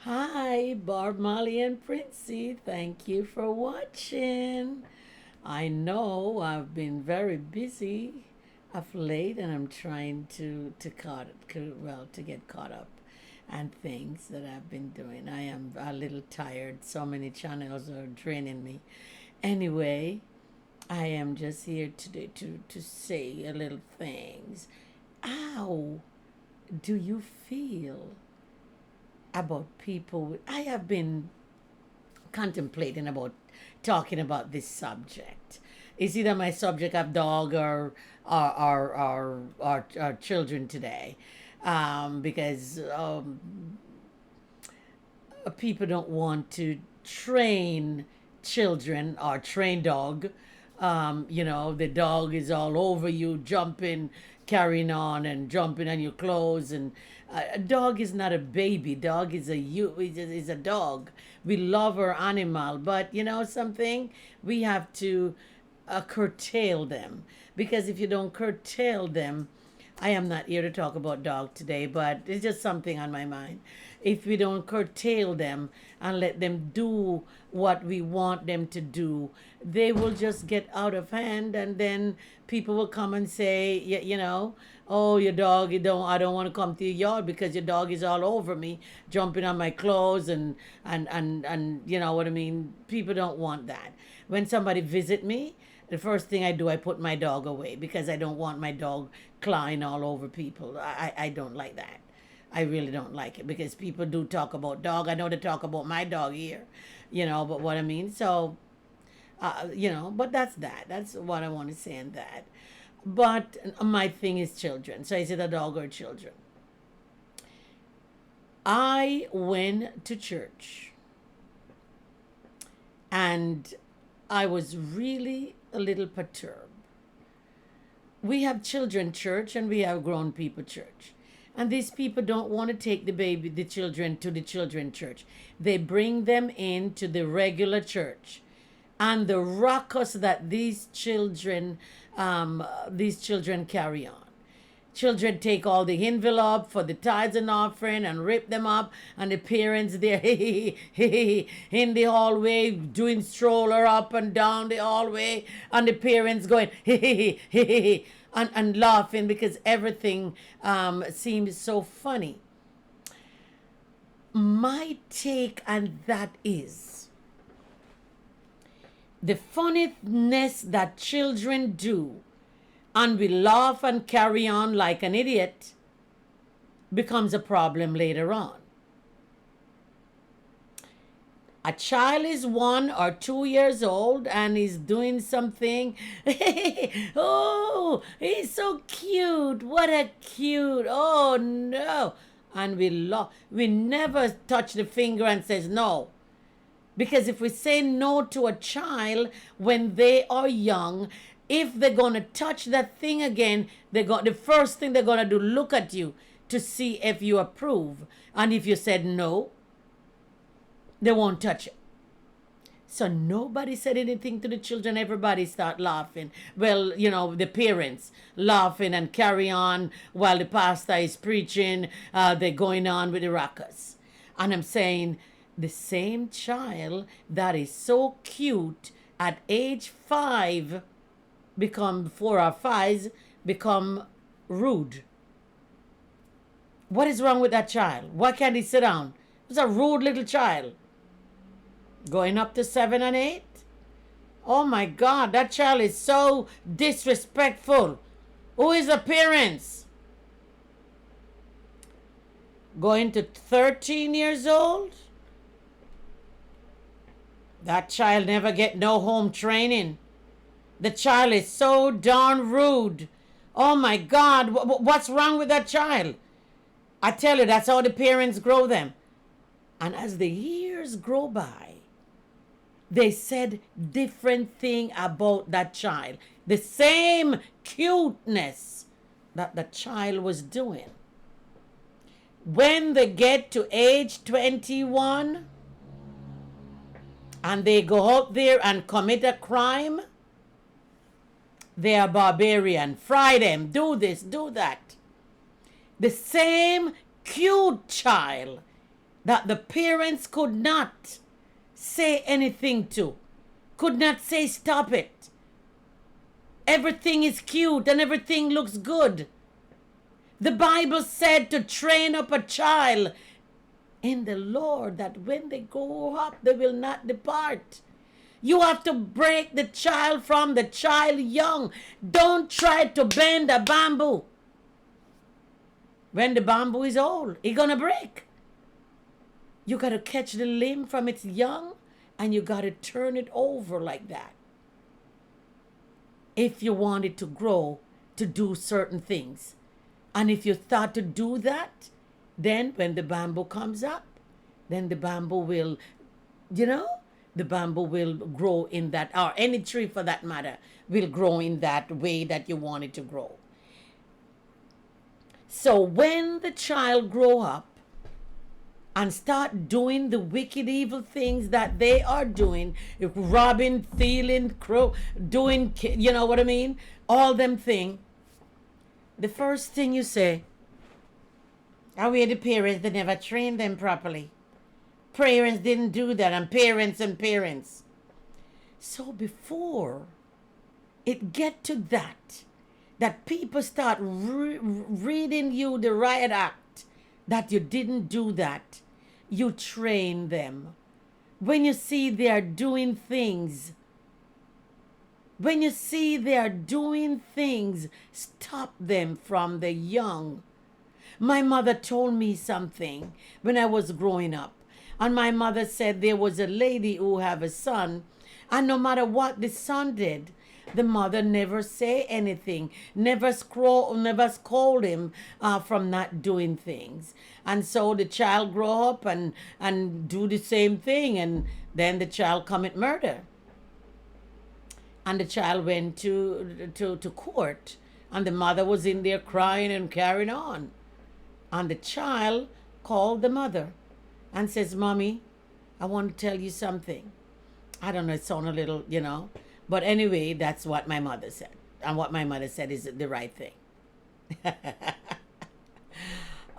Hi, Barb, Molly, and Princey. Thank you for watching. I know I've been very busy of late, and I'm trying to get caught up and things that I've been doing. I am a little tired. So many channels are draining me. Anyway, I am just here today to say a little things. How do you feel about people? I have been contemplating about talking about this subject. It's either my subject of dog or children today, because people don't want to train children or train dog. The dog is all over you, jumping, carrying on, and jumping on your clothes. And a dog is not a baby. Dog is is a dog. We love our animal, but you know something, we have to curtail them, because if you don't curtail them, I am not here to talk about dog today, but it's just something on my mind. If we don't curtail them and let them do what we want them to do, they will just get out of hand, and then people will come and say, oh, your dog, I don't want to come to your yard because your dog is all over me, jumping on my clothes, and you know what I mean. People don't want that. When somebody visit me, the first thing I do, I put my dog away, because I don't want my dog clawing all over people. I don't like that. I really don't like it, because people do talk about dog. I know they talk about my dog here, but what I mean. So, but that's that. That's what I want to say in that. But my thing is children. So is it a dog or children? I went to church, and I was really a little perturbed. We have children church and we have grown people church. And these people don't want to take the children to the children church. They bring them into the regular church. And the ruckus that these children carry on. Children take all the envelope for the tithes and offering and rip them up, and the parents there in the hallway doing stroller up and down the hallway, and the parents going and laughing because everything seems so funny. My take on that is the funniness that children do, and we laugh and carry on like an idiot, becomes a problem later on. A child is 1 or 2 years old and is doing something. Oh, he's so cute. What a cute. Oh no. And we never touch the finger and says no. Because if we say no to a child when they are young, if they're going to touch that thing again, the first thing they're going to do, look at you to see if you approve. And if you said no, they won't touch it. So nobody said anything to the children. Everybody start laughing. Well, the parents laughing and carry on while the pastor is preaching. They're going on with the ruckus. And I'm saying, the same child that is so cute at age 5 become 4 or 5 become rude. What is wrong with that child? Why can't he sit down? He's a rude little child. Going up to 7 and 8? Oh my God, that child is so disrespectful. Who is the parents? Going to 13 years old? That child never get no home training. The child is so darn rude. Oh my God, what's wrong with that child? I tell you, that's how the parents grow them. And as the years grow by, they said different thing about that child. The same cuteness that the child was doing. When they get to age 21 and they go out there and commit a crime, they are barbarian. Fry them. Do this, do that. The same cute child that the parents could not say anything to, could not say stop it. Everything is cute and everything looks good. The Bible said to train up a child in the Lord, that when they grow up, they will not depart. You have to break the child from the child young. Don't try to bend a bamboo. When the bamboo is old, it's gonna break. You gotta catch the limb from its young and you gotta turn it over like that. If you want it to grow, to do certain things. And if you start to do that, then when the bamboo comes up, then the bamboo will, the bamboo will grow in that, or any tree for that matter, will grow in that way that you want it to grow. So when the child grow up and start doing the wicked, evil things that they are doing, robbing, stealing, doing, you know what I mean? All them things. The first thing you say, are we the parents that never trained them properly? Parents didn't do that, and parents. So before it get to that people start reading you the riot act, that you didn't do that, you train them. When you see they are doing things, stop them from the young. My mother told me something when I was growing up. And my mother said there was a lady who have a son, and no matter what the son did, the mother never say anything, never scold him from not doing things. And so the child grow up and do the same thing, and then the child commit murder. And the child went to court, and the mother was in there crying and carrying on. And the child called the mother and says, Mommy, I want to tell you something. I don't know, it sounds a little, But anyway, that's what my mother said. And what my mother said is the right thing.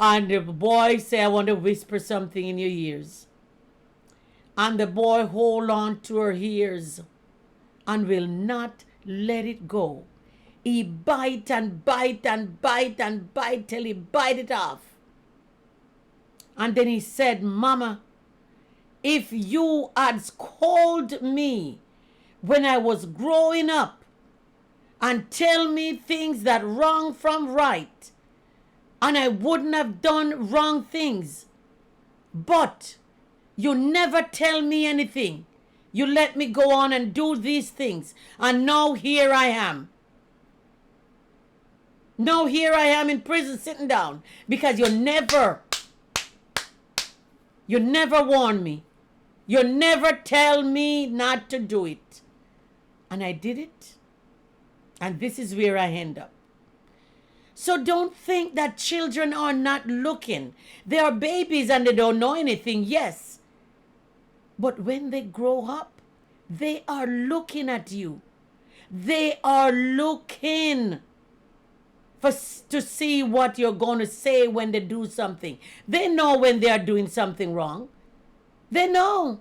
And the boy said, I want to whisper something in your ears. And the boy hold on to her ears and will not let it go. He bite and bite and bite and bite till he bite it off. And then he said, Mama, if you had scolded me when I was growing up and tell me things that wrong from right, and I wouldn't have done wrong things, but you never tell me anything. You let me go on and do these things, and now here I am. Now here I am in prison sitting down because you never warn me. You never tell me not to do it. And I did it. And this is where I end up. So don't think that children are not looking. They are babies and they don't know anything, yes. But when they grow up, they are looking at you. They are looking to see what you're going to say when they do something. They know when they are doing something wrong. They know.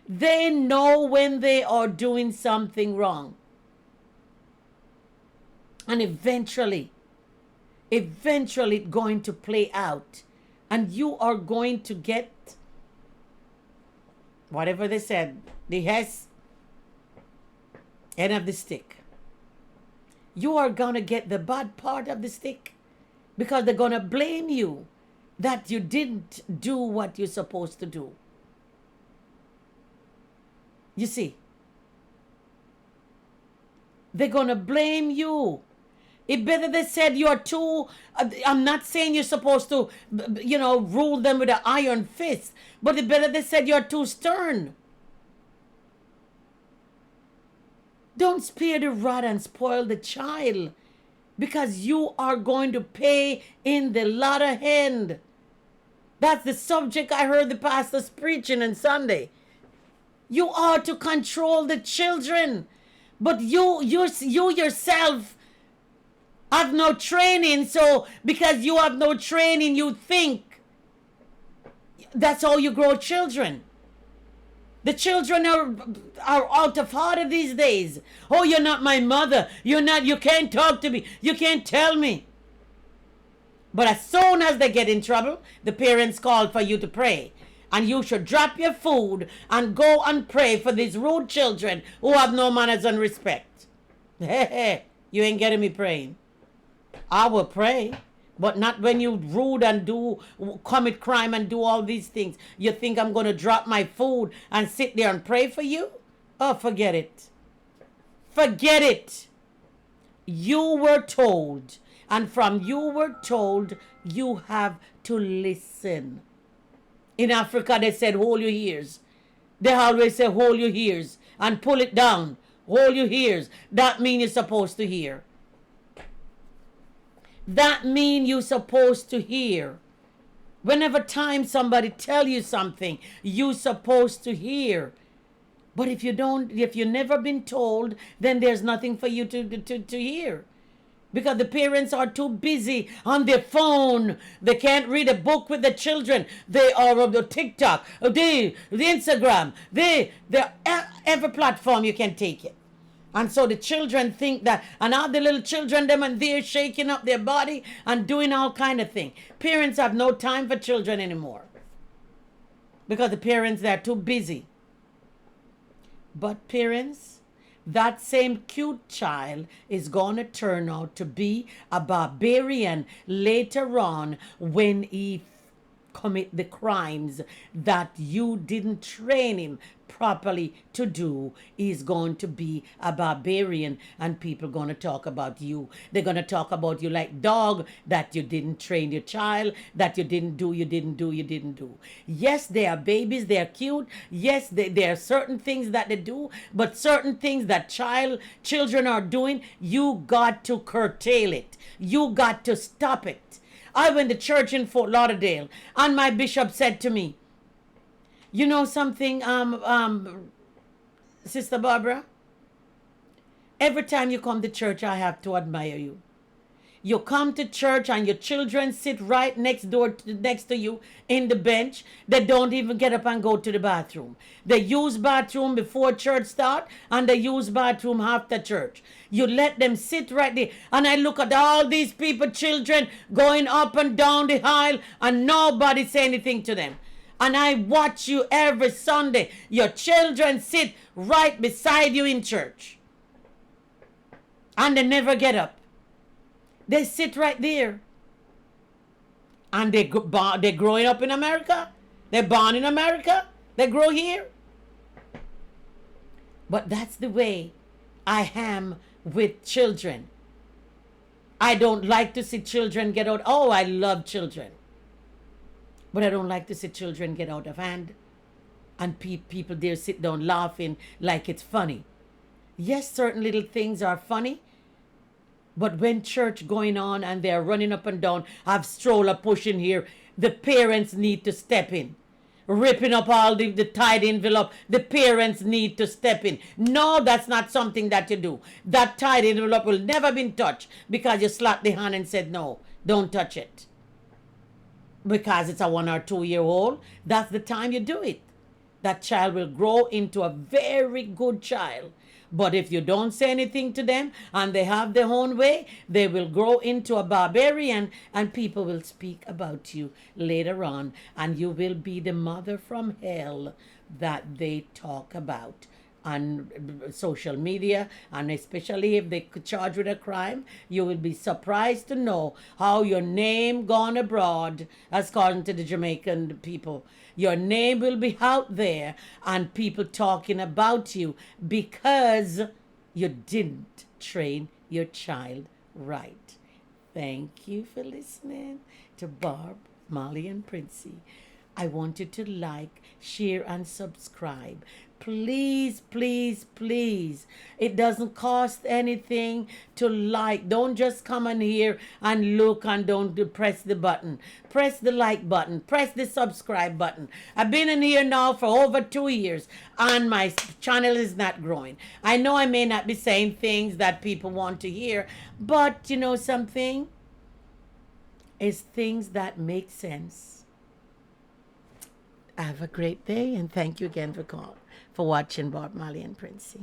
They know when they are doing something wrong. And eventually it's going to play out. And you are going to get whatever they said, the end of the stick. You are going to get the bad part of the stick because they're going to blame you that you didn't do what you're supposed to do. You see, they're going to blame you. It better they said you're too, I'm not saying you're supposed to, rule them with an iron fist, but it better they said you're too stern. Don't spare the rod and spoil the child, because you are going to pay in the latter end. That's the subject I heard the pastors preaching on Sunday. You are to control the children, but you yourself have no training. So because you have no training, you think That's how you grow children. The children are out of order these days. Oh, you're not my mother. You can't talk to me. You can't tell me. But as soon as they get in trouble, the parents call for you to pray. And you should drop your food and go and pray for these rude children who have no manners and respect. Hey, you ain't getting me praying. I will pray. But not when you rude and commit crime and do all these things. You think I'm going to drop my food and sit there and pray for you? Oh, forget it. Forget it. You were told, and from you were told, you have to listen. In Africa, they said, hold your ears. They always say, hold your ears and pull it down. Hold your ears. That means you're supposed to hear. That means you're supposed to hear. Whenever time somebody tell you something, you're supposed to hear. But if you've never been told, then there's nothing for you to hear. Because the parents are too busy on their phone. They can't read a book with the children. They are on the TikTok, the Instagram, every platform you can take it. And so the children think that, and all the little children, them and they're shaking up their body and doing all kind of things. Parents have no time for children anymore. Because the parents, they're too busy. But parents, that same cute child is going to turn out to be a barbarian later on when he commit the crimes that you didn't train him properly to do. Is going to be a barbarian, and people going to talk about you. They're going to talk about you like dog, that you didn't train your child, that you didn't do. Yes, they are babies, they are cute. Yes, there are certain things that they do, but certain things that children are doing, you got to curtail it. You got to stop it. I went to church in Fort Lauderdale, and my bishop said to me, you know something, Sister Barbara? Every time you come to church, I have to admire you. You come to church and your children sit right next to you in the bench. They don't even get up and go to the bathroom. They use bathroom before church start, and they use bathroom after church. You let them sit right there. And I look at all these people, children, going up and down the aisle, and nobody say anything to them. And I watch you every Sunday. Your children sit right beside you in church. And they never get up. They sit right there. And they're growing up in America. They're born in America. They grow here. But that's the way I am with children. I don't like to see children get out. Oh, I love children. But I don't like to see children get out of hand. And people there sit down laughing like it's funny. Yes, certain little things are funny. But when church going on and they're running up and down, have stroller pushing here, the parents need to step in. Ripping up all the tied envelope, the parents need to step in. No, that's not something that you do. That tied envelope will never be touched because you slapped the hand and said, no, don't touch it. Because it's a 1 or 2 year old, that's the time you do it. That child will grow into a very good child. But if you don't say anything to them and they have their own way, they will grow into a barbarian, and people will speak about you later on, and you will be the mother from hell that they talk about on social media. And especially if they charge with a crime, you will be surprised to know how your name gone abroad, as according to the Jamaican people. Your name will be out there and people talking about you because you didn't train your child right. Thank you for listening to Barb, Molly, and Princey. I want you to like, share, and subscribe. Please, please, please. It doesn't cost anything to like. Don't just come in here and look and don't press the button. Press the like button. Press the subscribe button. I've been in here now for over 2 years and my channel is not growing. I know I may not be saying things that people want to hear, but you know something? It's things that make sense. Have a great day, and thank you again for watching Bob Marley and Princey.